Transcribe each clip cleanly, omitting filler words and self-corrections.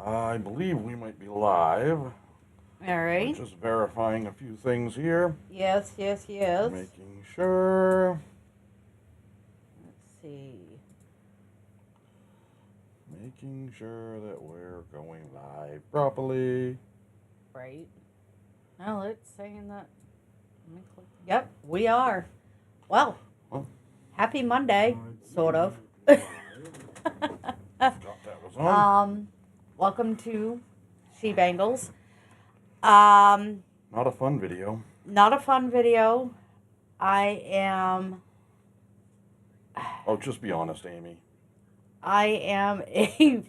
I believe we might be live. All I'm right. just verifying a few things here. Yes, yes, yes. Making sure. Let's see. Making sure that we're going live properly. Right. No, it's saying that. Let me click. Yep, we are. Well, Well, happy Monday, sort of. Forgot that was on. Welcome to She Bengals. Um, Not a fun video. Not a fun video. I am. Oh, just be honest, Amy. I am a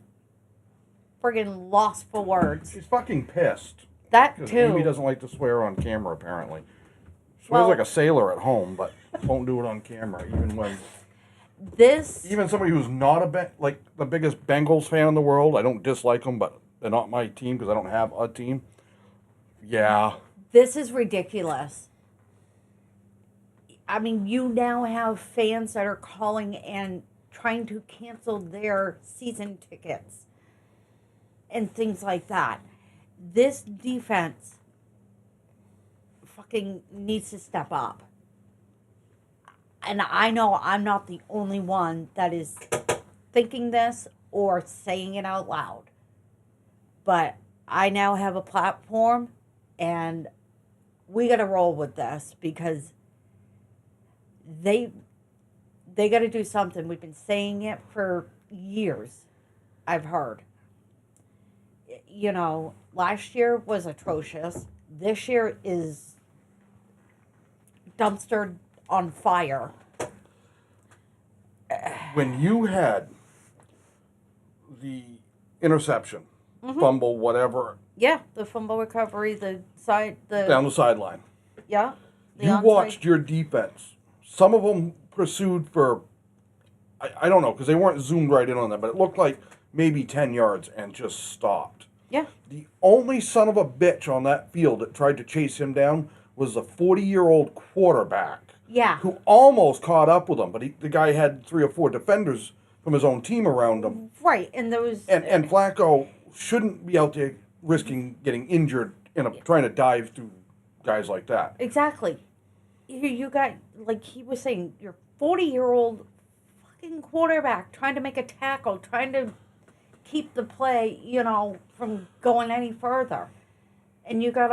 friggin' lost for words. She's fucking pissed. That Because too. Amy doesn't like to swear on camera, apparently. Swears Well- like a sailor at home, but won't do it on camera, even when... This. Even somebody who's not like the biggest Bengals fan in the world, I don't dislike them, but they're not my team because I don't have a team. Yeah. This is ridiculous. I mean, you now have fans that are calling and trying to cancel their season tickets and things like that. This defense fucking needs to step up. And I know I'm not the only one that is thinking this or saying it out loud. But I now have a platform and we got to roll with this because they got to do something. We've been saying it for years. I've heard. You know, last year was atrocious. This year is dumpster on fire. When you had the interception, fumble, whatever, Yeah, the fumble recovery, the down the sideline, yeah. The you onside- watched your defense. Some of them pursued for, I don't know, because they weren't zoomed right in on them, but it looked like maybe 10 yards and just stopped. Yeah, The only son of a bitch on that field that tried to chase him down was the 40-year-old quarterback. yeah. Who almost caught up with him, but the guy had 3 or 4 defenders from his own team around him. Right, and those And Flacco shouldn't be out there risking getting injured trying to dive through guys like that. exactly. You got, like he was saying, your 40-year-old fucking quarterback trying to make a tackle, trying to keep the play, from going any further. And you got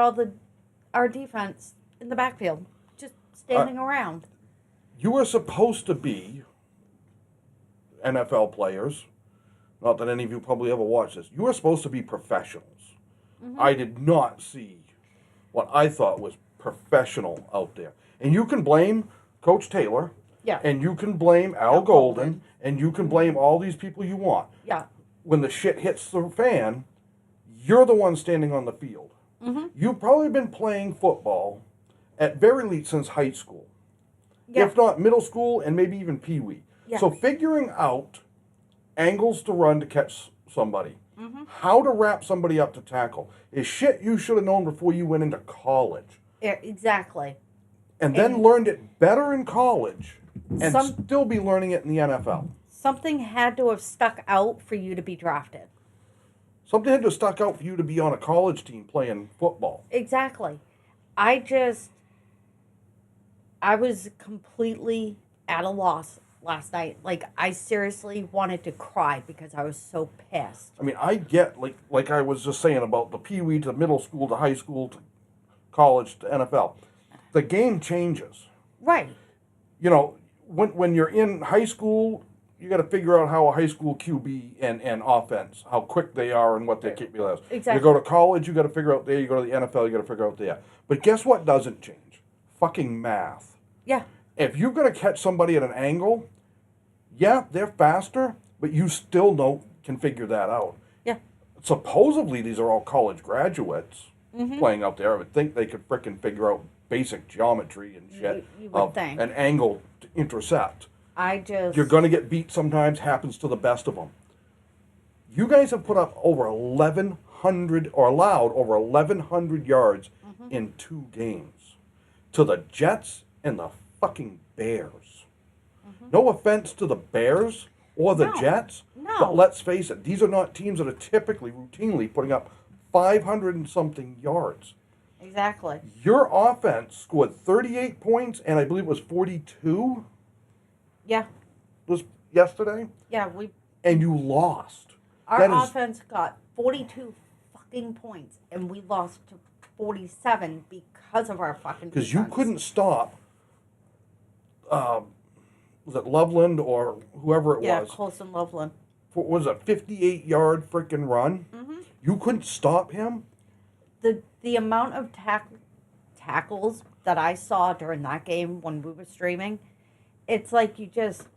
our defense in the backfield just standing around. You were supposed to be NFL players. Not that any of you probably ever watched this. You were supposed to be professionals. I did not see what I thought was professional out there. And you can blame Coach Taylor. Yeah. And you can blame Al Golden. And you can blame all these people you want. Yeah. When the shit hits the fan, you're the one standing on the field. You've probably been playing football at very least since high school. Yeah. If not middle school and maybe even pee-wee. Yeah. So figuring out angles to run to catch somebody, how to wrap somebody up to tackle, is shit you should have known before you went into college. Yeah, exactly. And then learned it better in college and Some- still be learning it in the NFL. Something had to have stuck out for you to be drafted. Something had to have stuck out for you to be on a college team playing football. Exactly. I was completely at a loss last night. Like, I seriously wanted to cry because I was so pissed. I mean, I get, like I was just saying about the pee-wee to middle school to high school to college to NFL. The game changes. Right. You know, when you're in high school, you got to figure out how a high school QB and offense, how quick they are and what their capability is. Exactly. You go to college, you got to figure out there. You go to the NFL, you got to figure out there. But guess what doesn't change? Fucking math. Yeah. If you're going to catch somebody at an angle, yeah, they're faster, but you still can figure that out. Yeah. Supposedly, these are all college graduates playing out there. I would think they could frickin' figure out basic geometry and shit You would of think. an angle to intercept. You're going to get beat sometimes, happens to the best of them. You guys have put up over 1,100, or allowed over 1,100 yards in 2 games to the Jets and the fucking Bears. No offense to the Bears, or the No. Jets. No. But let's face it, these are not teams that are typically, routinely putting up 500 and something yards. Exactly. Your offense scored 38 points, and I believe it was 42 Yeah. was yesterday, Yeah, and you lost. our That is- offense got 42 fucking points, and we lost to 47 because of our fucking defense. Because you couldn't stop, was it Loveland or whoever it was? Yeah, Colson Loveland. For, was a 58-yard freaking run. Mm-hmm. You couldn't stop him. The amount of tackles that I saw during that game when we were streaming, it's like you just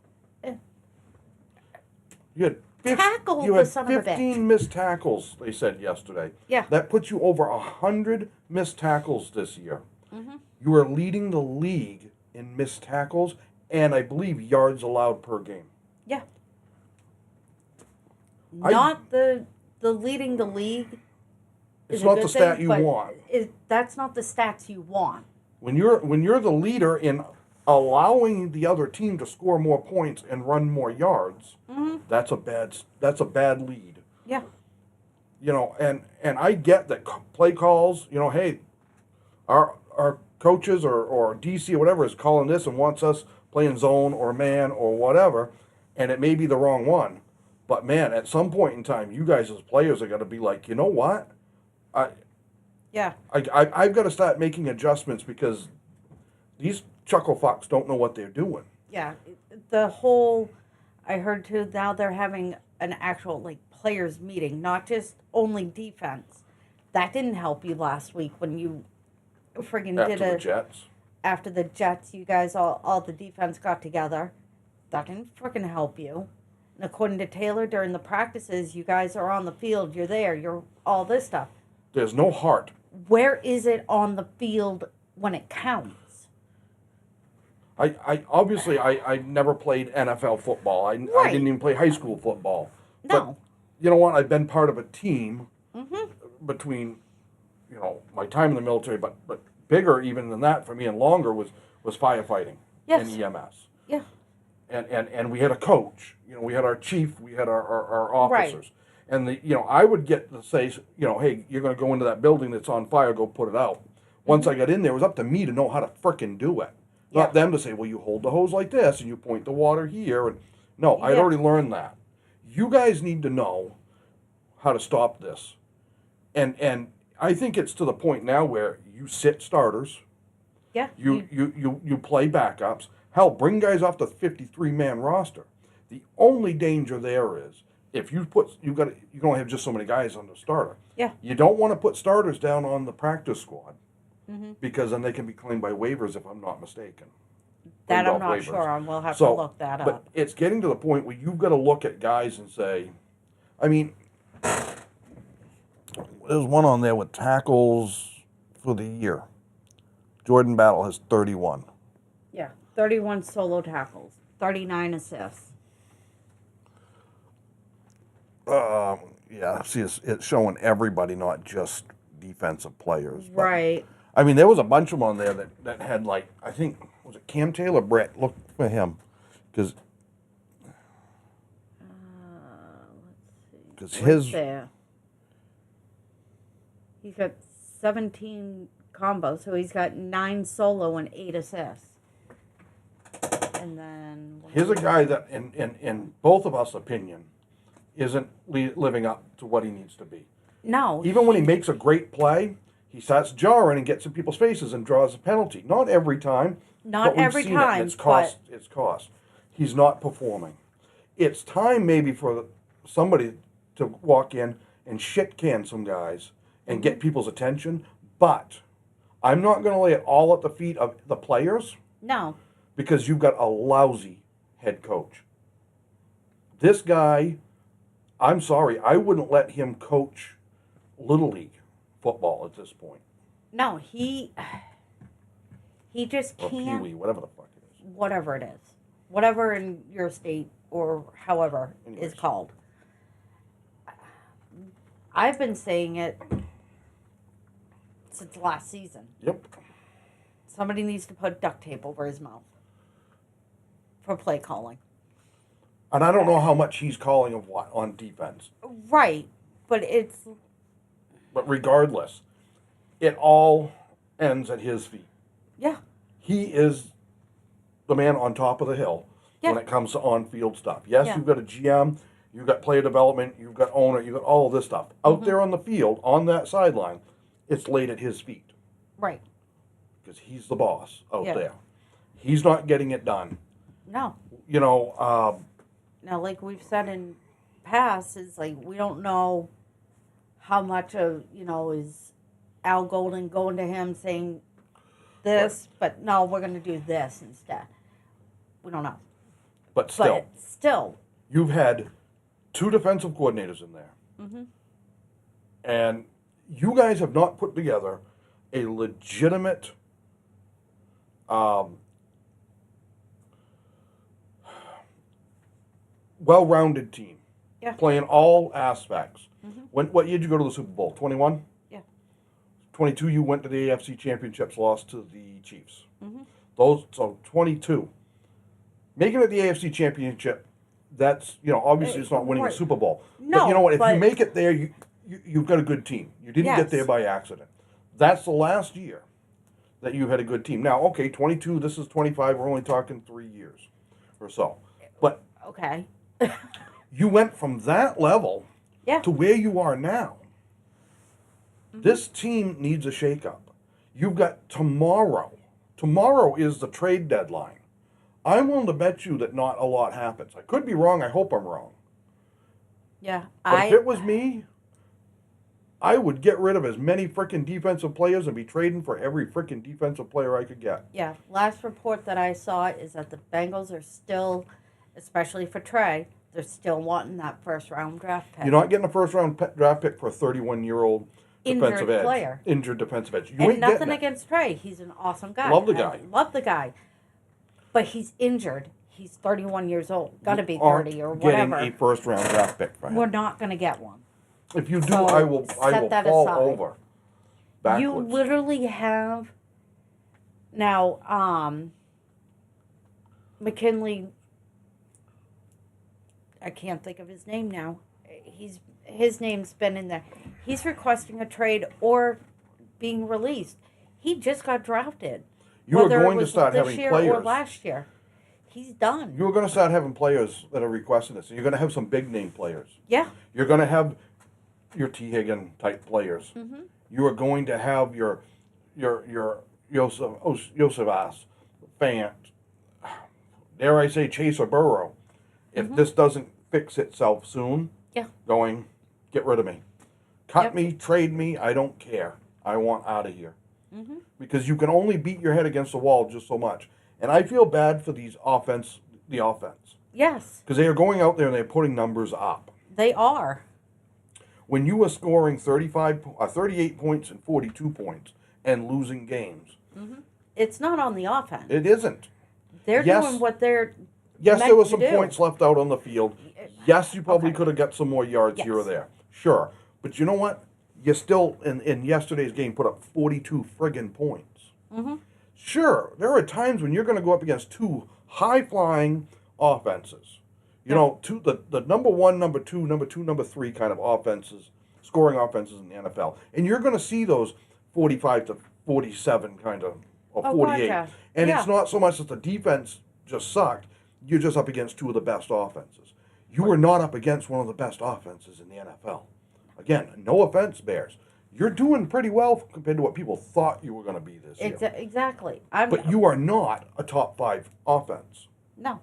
You had tackle you the had son of a 15 bitch. missed tackles. They said yesterday. Yeah. That puts you over 100 missed tackles this year. Mm-hmm. You are leading the league in missed tackles, and I believe yards allowed per game. Yeah. Not the leading the league. It's is a not good the stat thing, you but want. That's not the stats you want. When you're the leader in allowing the other team to score more points and run more yards, Mm-hmm. that's a bad lead. Yeah. You know, and I get that play calls. You know, hey, our coaches or DC or whatever is calling this and wants us playing zone or man or whatever, and it may be the wrong one. But man, at some point in time, you guys as players are going to be like, you know what? Yeah. I've got to start making adjustments because these chuckle fucks don't know what they're doing. Yeah. The whole, I heard too, now they're having an actual, like, players meeting, not just only defense. That didn't help you last week when you friggin' After did the Jets. after the Jets, you guys all the defense got together. That didn't friggin' help you. And according to Taylor, during the practices, you guys are on the field, you're there, you're all this stuff. There's no heart. Where is it on the field when it counts? I obviously I never played NFL football. I Right. didn't even play high school football. No. But you know what? I've been part of a team Mm-hmm. between, you know, my time in the military, but bigger even than that for me and longer was firefighting Yes. and EMS. Yeah. And we had a coach. You know, we had our chief, we had our officers. Right. And I would get to say, you know, hey, you're going to go into that building that's on fire, go put it out. Once I got in there, it was up to me to know how to frickin' do it. Not Yeah. them to say, well, you hold the hose like this and you point the water here. And no, I'd Yeah. already learned that. You guys need to know how to stop this. And I think it's to the point now where you sit starters, Yeah. you play backups. Hell, bring guys off the 53-man roster. The only danger there is if you can only have just so many guys on the starter. Yeah. You don't want to put starters down on the practice squad Mm-hmm. because then they can be claimed by waivers if I'm not mistaken. That Claimed I'm off not waivers. sure on. We'll have So, to look that but up. it's getting to the point where you've got to look at guys and say, I mean, there's one on there with tackles for the year. Jordan Battle has 31. Yeah. 31 solo tackles, 39 assists. Yeah, see, it's showing everybody, not just defensive players. But, Right. I mean, there was a bunch of them on there that had, like, I think, was it Cam Taylor? Brett, look for him. Because Let's see. his, There. He's got 17 combos, so he's got 9 solo and 8 assists. And then here's a guy that, in both of us' opinion, isn't living up to what he needs to be. No. Even when he makes a great play, he starts jarring and gets in people's faces and draws a penalty. Not every time. Not but we've every seen it, time, and it's cost. It's cost. He's not performing. It's time maybe for somebody to walk in and shit can some guys and get people's attention. But I'm not going to lay it all at the feet of the players No. because you've got a lousy head coach. This guy, I'm sorry, I wouldn't let him coach Little League football at this point. No, he just Or can't. Pee-wee, whatever the fuck it is. Whatever it is. Whatever in your state or however Anyways. is called. I've been saying it since last season. Yep. Somebody needs to put duct tape over his mouth for play calling. And I don't know how much he's calling of what on defense. Right, but it's But regardless, it all ends at his feet. yeah, He is the man on top of the hill when yeah, it comes to on-field stuff. Yes, yeah. you've got a GM, you've got player development, you've got owner, you've got all of this stuff. Out there on the field, on that sideline, it's laid at his feet Right. because he's the boss out Yeah. there. He's not getting it done. No. You know, Now, like we've said in past, is like we don't know how much of is Al Golden going to him saying this, but no, we're going to do this instead. We don't know, but still, but still, you've had two defensive coordinators in there. hmm And you guys have not put together a legitimate well-rounded team. Yeah. Playing all aspects. hmm What year did you go to the Super Bowl? 21? Yeah. 22 you went to the AFC Championships, lost to the Chiefs. hmm So 22. Making it the AFC Championship, that's, obviously it's not winning a Right. Super Bowl. No, but you know what? If but- you make it there, you've got a good team. You didn't get Yes. there by accident. That's the last year that you had a good team. Now, okay, 22, this is 25. We're only talking 3 years or so. But Okay. you went from that level Yeah. to where you are now. This team needs a shakeup. You've got tomorrow. Tomorrow is the trade deadline. I'm willing to bet you that not a lot happens. I could be wrong. I hope I'm wrong. Yeah. But if it was me, I would get rid of as many freaking defensive players and be trading for every freaking defensive player I could get. Yeah. Last report that I saw is that the Bengals are still, especially for Trey, they're still wanting that first round draft pick. You're not getting a first round draft pick for a 31-year-old defensive Injured edge. player. Injured defensive edge. You And ain't nothing getting it. against Trey. He's an awesome guy. Love the I guy. love the guy. But he's injured. He's 31 years old. Got to be Aren't 30 or getting whatever. a first round draft pick for him. We're not going to get one. If you do, So, I will set that fall aside. over backwards. You literally have now McKinley. I can't think of his name now. His name's been in there. He's requesting a trade or being released. He just got drafted. You are Whether it going to was start this having year or players. last year. He's done. You're going to start having players that are requesting this. You're going to have some big name players. Yeah. You're going to have your T. Higgin type players. Mm-hmm. You are going to have your Yosevas, Fant, dare I say Chase or Burrow. If this doesn't fix itself soon, Yeah. going, get rid of me. Cut Yep. me, trade me, I don't care. I want out of here. Mm-hmm. Because you can only beat your head against the wall just so much. And I feel bad for the offense. Yes, Because they are going out there and they're putting numbers up. they are. When you are scoring 38 points and 42 points and losing games, It's not on the offense. it isn't. They're Yes. doing what they're Yes, meant there were to some do. points left out on the field. Yes, you probably Okay. could have got some more yards here or Yes. there. Sure. But you know what? You still, in yesterday's game, put up 42 friggin' points. Mm-hmm. Sure, there are times when you're going to go up against two high-flying offenses. You know, the number one, number two, number three kind of offenses, scoring offenses in the NFL. And you're going to see those 45 to 47 kind of, or Oh, 48. gotcha. And Yeah. it's not so much that the defense just sucked. You're just up against two of the best offenses. You were not up against one of the best offenses in the NFL. Again, no offense, Bears. You're doing pretty well compared to what people thought you were going to be this year. Exactly. But you are not a top 5 offense. No.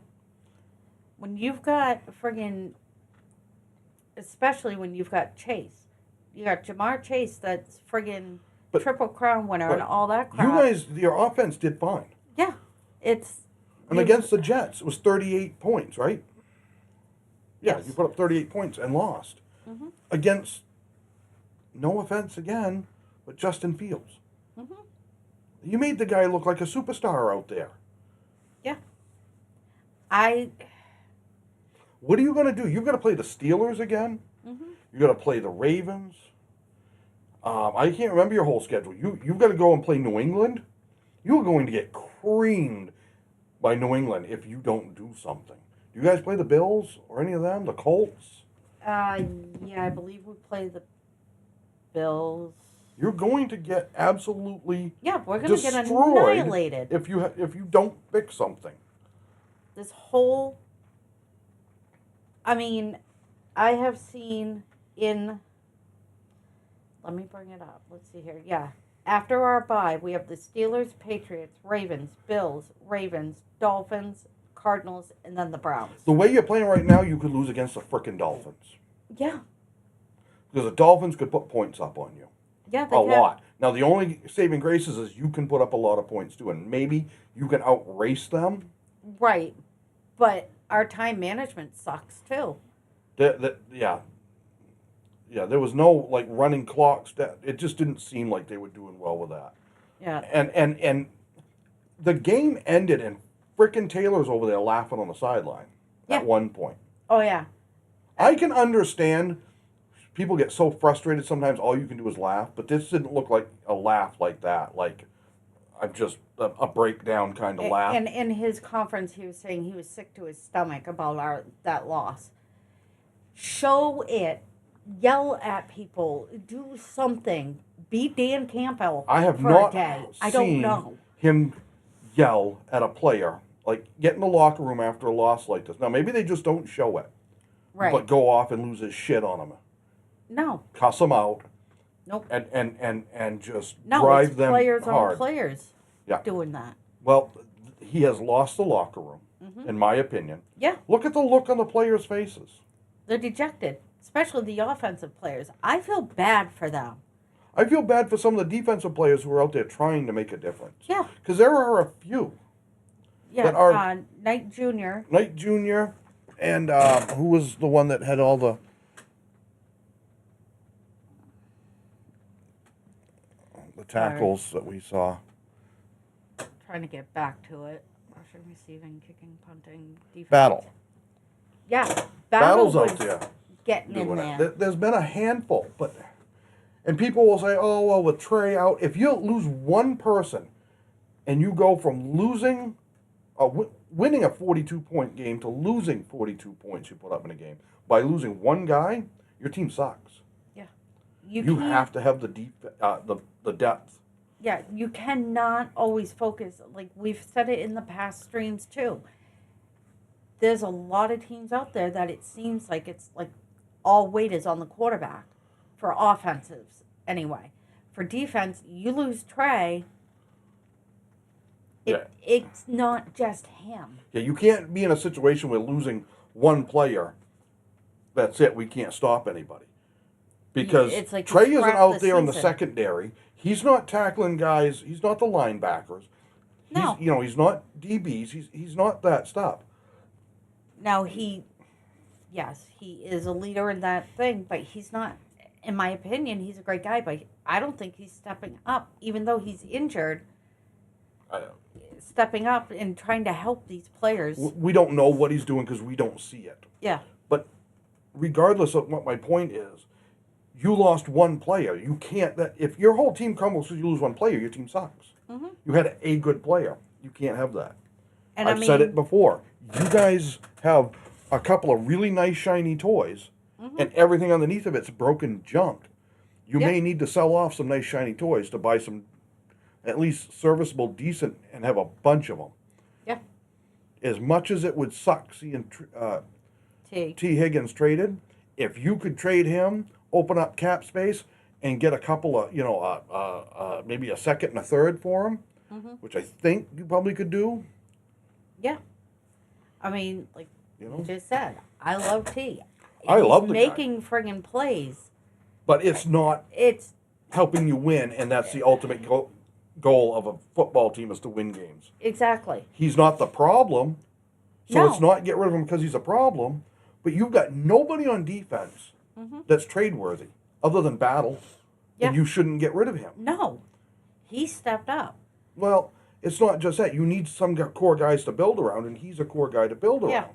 When you've got friggin', especially when you've got Chase, you got Jamar Chase that's friggin' But- Triple Crown winner and but all that crap. You guys, your offense did fine. Yeah, it's. And against the Jets, it was 38 points, right? Yeah, Yes. you put up 38 points and lost. Mm-hmm. Against, no offense again, but Justin Fields. Mm-hmm. You made the guy look like a superstar out there. Yeah. What are you going to do? You've got to play the Steelers again. Mm-hmm. You've got to play the Ravens. I can't remember your whole schedule. You've got to go and play New England. You're going to get creamed by New England if you don't do something. Do you guys play the Bills or any of them? The Colts? Yeah, I believe we play the Bills. You're going to get absolutely Yeah, we're going to get destroyed annihilated. if you don't fix something. This whole, I mean, I have seen in, let me bring it up. Let's see here. Yeah. After our bye, we have the Steelers, Patriots, Ravens, Bills, Ravens, Dolphins, Cardinals, and then the Browns. The way you're playing right now, you could lose against the frickin' Dolphins. Yeah. Because the Dolphins could put points up on you. Yeah, they A can. lot. Now, the only saving grace is you can put up a lot of points too, and maybe you can outrace them. Right. But our time management sucks too. Yeah, there was no like running clocks. It just didn't seem like they were doing well with that. Yeah. And the game ended, and frickin' Taylor's over there laughing on the sideline at one point. Oh yeah. I can understand people get so frustrated sometimes. All you can do is laugh, but this didn't look like a laugh like that. Like I'm just a breakdown kind of laugh. And in his conference, he was saying he was sick to his stomach about that loss. Show it, yell at people, do something. Be Dan Campbell I have for not a day. I seen don't know. him yell at a player, like get in the locker room after a loss like this. Now maybe they just don't show it, Right. but go off and lose his shit on them, No. cuss them out, Nope. and just No, drive it's them players hard. on players Yeah. doing that. Well, he has lost the locker room, in my opinion. Yeah. Look at the look on the players' faces. They're dejected, especially the offensive players. I feel bad for them. I feel bad for some of the defensive players who are out there trying to make a difference. Yeah. Because there are a few. Yeah. That are- Knight Jr. Knight Jr. and who was the one that had all the tackles that we saw? Trying to get back to it. Rushing, receiving, kicking, punting, defense. Battle. Yeah. Battle's was out there. getting in Doing there. it. There's been a handful, and people will say, "Oh well, with Trey out, if you lose one person, and you go from winning a 42-point game to losing 42 points you put up in a game by losing one guy, your team sucks. Yeah. You have to have the depth. Yeah, you cannot always focus. Like we've said it in the past streams too. There's a lot of teams out there that it seems like it's like all weight is on the quarterback for offensives anyway. For defense, you lose Trey. It's not just him. Yeah, you can't be in a situation where losing one player, that's it, we can't stop anybody. Because It's like Trey you isn't scrap out the there in the season. secondary. He's not tackling guys. He's not the linebackers. No. He's not DBs. He's not that stuff. Now yes, he is a leader in that thing, but he's not, in my opinion, he's a great guy, but I don't think he's stepping up, even though he's injured, stepping up and trying to help these players. We don't know what he's doing because we don't see it. Yeah. But regardless of what my point is, you lost one player. You can't. If your whole team crumbles because you lose one player, your team sucks. Mm-hmm. You had a good player. You can't have that. And I've said it before. You guys have a couple of really nice shiny toys, and everything underneath of it's broken junk. You may need to sell off some nice shiny toys to buy some at least serviceable, decent, and have a bunch of them. Yeah. As much as it would suck seeing T. Higgins traded, if you could trade him, open up cap space, and get a couple of, maybe a second and a third for him, which I think you probably could do. Yeah. I mean, like You you just said, I love T. I love the guy. making friggin' plays. But it's not It's helping you win, and that's the ultimate goal of a football team is to win games. exactly. He's not the problem, so No. it's not get rid of him because he's a problem, but you've got nobody on defense that's trade-worthy other than Battle, and you shouldn't get rid of him. No. He stepped up. Well, it's not just that. You need some core guys to build around, and he's a core guy to build around. Yeah.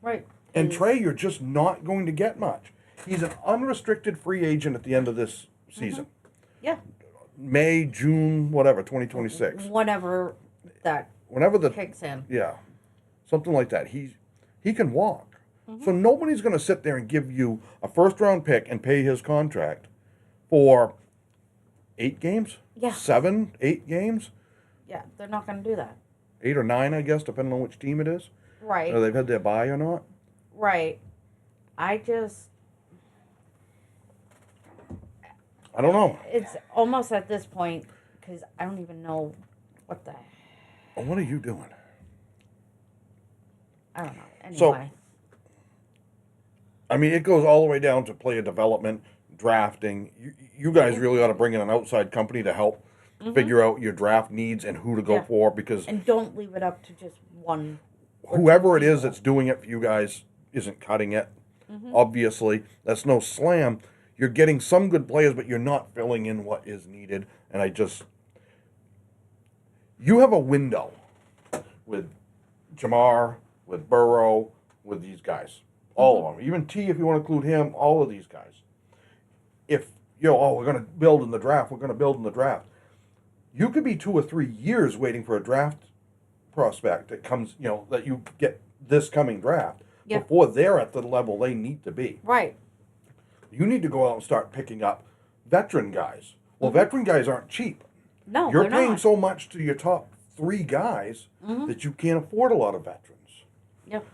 Right. And Trey, you're just not going to get much. He's an unrestricted free agent at the end of this season. Yeah. May, June, whatever, 2026. Whenever that Whenever the kicks in. yeah, something like that. He can walk. So nobody's going to sit there and give you a first-round pick and pay his contract for 8 games? Yeah. 7, 8 games? Yeah, they're not going to do that. 8 or 9, I guess, depending on which team it is. Right. Whether they've had their bye or not. Right. I don't know. It's almost at this point, because I don't even know what the... Well, what are you doing? I don't know. Anyway. So, I mean, it goes all the way down to player development, drafting. You guys really ought to bring in an outside company to help figure out your draft needs and who to go for, because... And don't leave it up to just one... Whoever it is that's doing it for you guys isn't cutting it. Obviously, that's no slam. You're getting some good players, but you're not filling in what is needed. And you have a window with Jamar, with Burrow, with these guys. All of them. Even T, if you want to include him, all of these guys. If, we're going to build in the draft, you could be 2 or 3 years waiting for a draft prospect that comes, that you get this coming draft before they're at the level they need to be. Right. You need to go out and start picking up veteran guys. Well, veteran guys aren't cheap. No, You're they're paying not. so much to your top 3 guys that you can't afford a lot of veterans. Yep.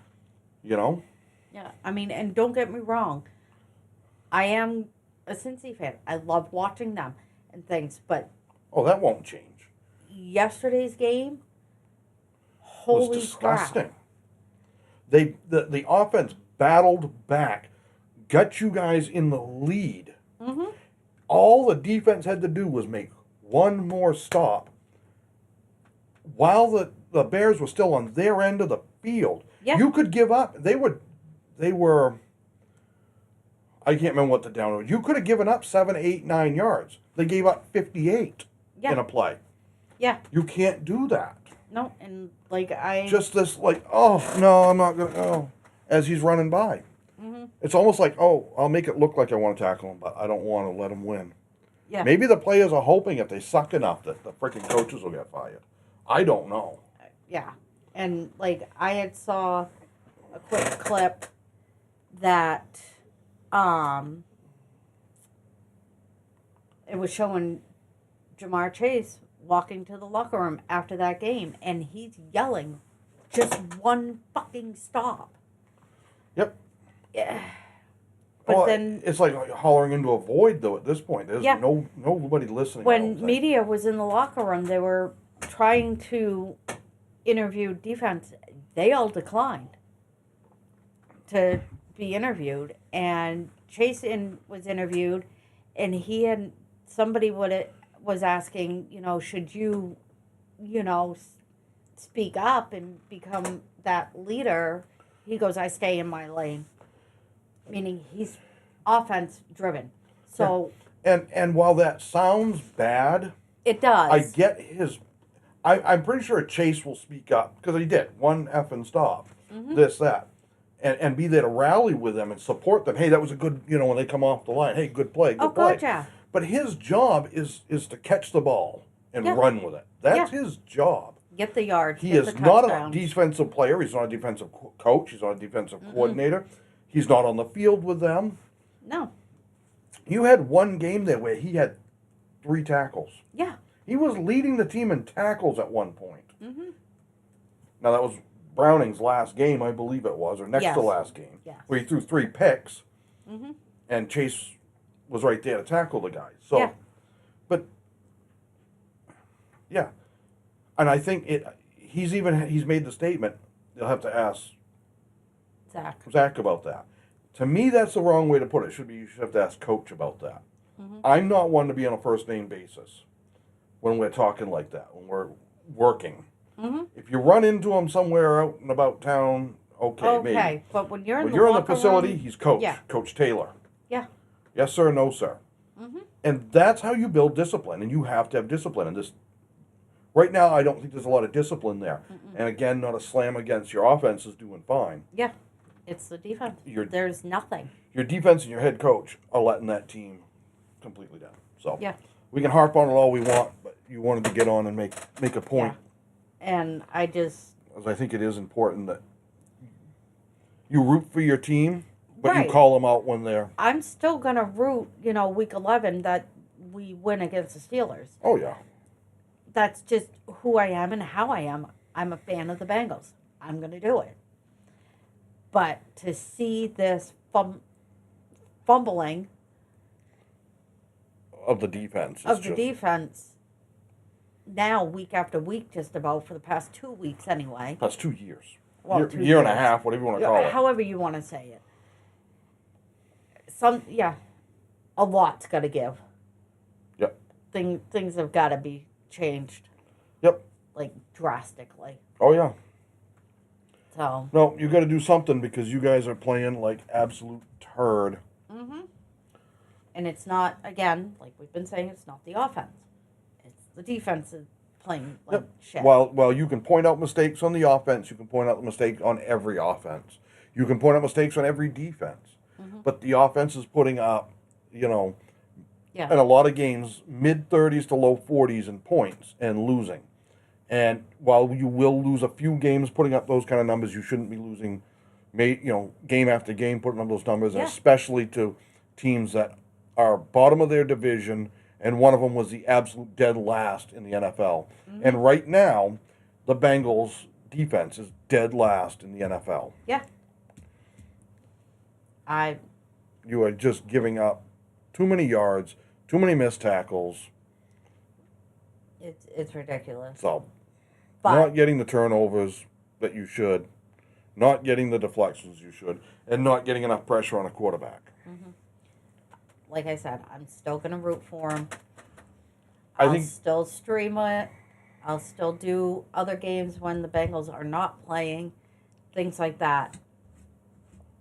Yeah, I mean, and don't get me wrong. I am a Cincy fan. I love watching them and things, but... Oh, that won't change. Yesterday's game... Holy was disgusting. crap. The offense battled back, got you guys in the lead. All the defense had to do was make one more stop while the Bears were still on their end of the field. Yeah. You could give up. They were I can't remember what the down was. You could have given up 7, 8, 9 yards. They gave up 58 in a play. Yeah. You can't do that. No, and just this oh no, I'm not gonna as he's running by. It's almost like, I'll make it look like I want to tackle him, but I don't want to let him win. Yeah. Maybe the players are hoping if they suck enough that the freaking coaches will get fired. I don't know. Yeah, and I had saw a quick clip that it was showing Jamar Chase walking to the locker room after that game, and he's yelling, just one fucking stop. Yep. Yeah. But then... It's like hollering into a void, though, at this point. There's nobody listening. When media was in the locker room, they were trying to interview defense. They all declined to be interviewed. And Chase was interviewed, and somebody was asking, should you, speak up and become that leader? He goes, I stay in my lane. Meaning he's offense driven. So and while that sounds bad, it does. I get I'm pretty sure Chase will speak up, because he did one effing stop, this, that, and be there to rally with them and support them. Hey, that was a good, when they come off the line. Hey, good play, good play. Gotcha. But his job is to catch the ball and run with it. That's his job. Get the yards. He is not a defensive player. He's not a defensive coach. He's not a defensive coordinator. He's not on the field with them. No. You had one game there where he had 3 tackles. Yeah. He was leading the team in tackles at one point. Now, that was Browning's last game, I believe it was, or next to last game, where he threw 3 picks, and Chase was right there to tackle the guys. So, but, and I think he's made the statement, they'll have to ask Zach about that. To me, that's the wrong way to put it. You should have to ask Coach about that. I'm not one to be on a first name basis when we're talking like that, when we're working. If you run into him somewhere out and about town, okay, maybe. Okay, but when you're in the facility, he's Coach. Yeah. Coach Taylor. Yeah. Yes, sir, no, sir. And that's how you build discipline, and you have to have discipline. And right now, I don't think there's a lot of discipline there. And again, not a slam against your offense is doing fine. Yeah. It's the defense. There's nothing. Your defense and your head coach are letting that team completely down. So we can harp on it all we want, but you wanted to get on and make a point. Yeah. And I think it is important that You root for your team, but Right. you call them out when they're. I'm still going to root, week 11 that we win against the Steelers. Oh yeah. That's just who I am and how I am. I'm a fan of the Bengals. I'm going to do it. But to see this fumbling Of the defense. of the defense now week after week, just about for the past 2 weeks anyway. That's 2 years. Well, year, 2 year and a years. half, whatever you want to call it. However you want to say it. A lot's got to give. Yep. Things have got to be changed. Yep. Like drastically. Oh yeah. So. No, you got to do something because you guys are playing like absolute turd. Mm-hmm. And it's not, again, like we've been saying, it's not the offense. It's the defense is playing like shit. Well, you can point out mistakes on the offense. You can point out the mistake on every offense. You can point out mistakes on every defense. Mm-hmm. But the offense is putting up, in Yeah. a lot of games, mid-30s to low 40s in points and losing. And while you will lose a few games putting up those kind of numbers, you shouldn't be losing, game after game putting up those numbers, and Yeah. especially to teams that are bottom of their division, and one of them was the absolute dead last in the NFL. Mm-hmm. And right now, the Bengals defense is dead last in the NFL. Yeah. You are just giving up too many yards, too many missed tackles. It's ridiculous. So, But not getting the turnovers that you should, not getting the deflections you should, and not getting enough pressure on a quarterback. mm-hmm. Like I said, I'm still gonna root for him. I I'll think still stream it. I'll still do other games when the Bengals are not playing, things like that.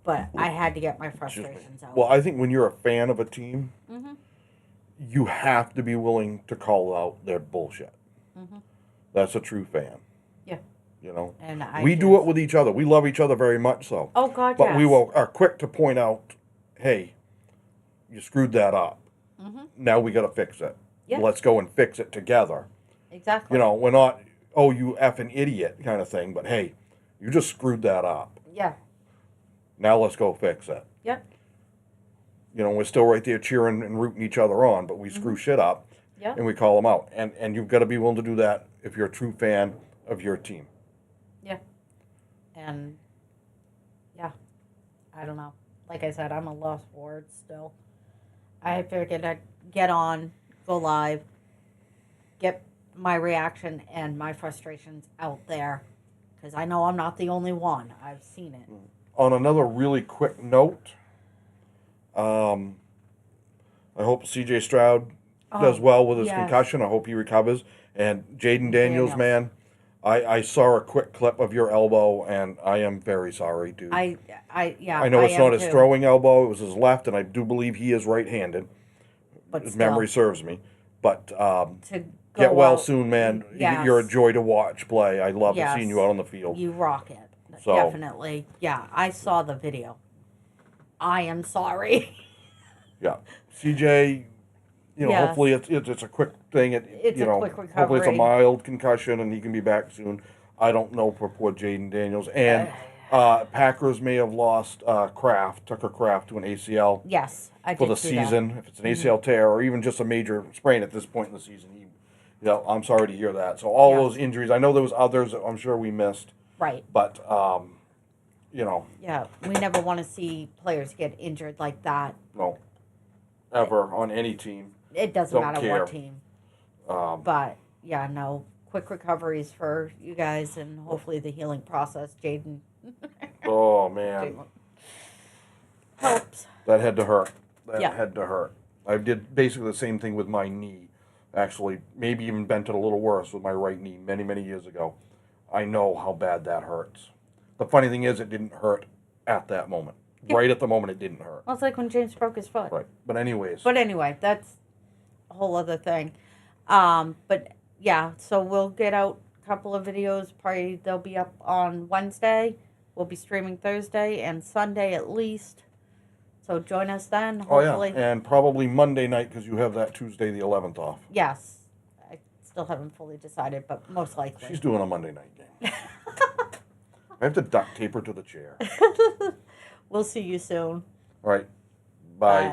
But I had to get my frustrations out. Well, I think when you're a fan of a team, mm-hmm. you have to be willing to call out their bullshit. Mm-hmm. That's a true fan. Yeah. And we do it with each other. We love each other very much so. Oh God, But yes. we are quick to point out, hey, you screwed that up. Mm-hmm. Now we got to fix it. Yeah. Let's go and fix it together. Exactly. We're not, oh, you effing idiot kind of thing, but hey, you just screwed that up. Yeah. Now let's go fix it. Yep. We're still right there cheering and rooting each other on, but we screw shit up Yep. and we call them out. And you've got to be willing to do that if you're a true fan of your team. Yeah. And yeah, I don't know. Like I said, I'm a lost for words still. I figured I'd get on, go live, get my reaction and my frustrations out there. Because I know I'm not the only one. I've seen it. On another really quick note, I hope C.J. Stroud does well with his concussion. I hope he recovers. And Jaden Daniels, man, I saw a quick clip of your elbow, and I am very sorry, dude. I know it's not his too. throwing elbow; it was his left, and I do believe he is right-handed. But His still, memory serves me. But to get go well out, soon, man. yes. You're a joy to watch play. I love Yes. seeing you out on the field. You rock it. So- Definitely. Yeah, I saw the video. I am sorry. Yeah, CJ. Yes. Hopefully it's a quick thing. It's a quick Hopefully it's a recovery. mild concussion and he can be back soon. I don't know for poor Jaden Daniels. And Packers may have lost Tucker Kraft to an ACL Yes, I for did the see that. season. If it's an ACL tear or even just a major sprain at this point in the season, I'm sorry to hear that. So all Yeah. those injuries, I know there was others that I'm sure we missed, Right. but Yeah, we never want to see players get injured like that. no, ever on any team. It doesn't Don't matter care. what team. Um, But yeah, no, quick recoveries for you guys, and hopefully the healing process, Jaden. oh man. Helps. That had to hurt. That Yeah. had to hurt. I did basically the same thing with my knee. Actually, maybe even bent it a little worse with my right knee many, many years ago. I know how bad that hurts. The funny thing is, it didn't hurt at that moment. Yeah. Right at the moment, it didn't hurt. Well, it's like when James broke his foot. Right. But anyways. But anyway, that's a whole other thing. But yeah, so we'll get out a couple of videos. Probably they'll be up on Wednesday. We'll be streaming Thursday and Sunday at least. So join us then. Hopefully. Oh, yeah. And probably Monday night because you have that Tuesday the 11th off. Yes. I still haven't fully decided, but most likely. She's doing a Monday night game. I have to duct tape her to the chair. We'll see you soon. All right. Bye. Bye.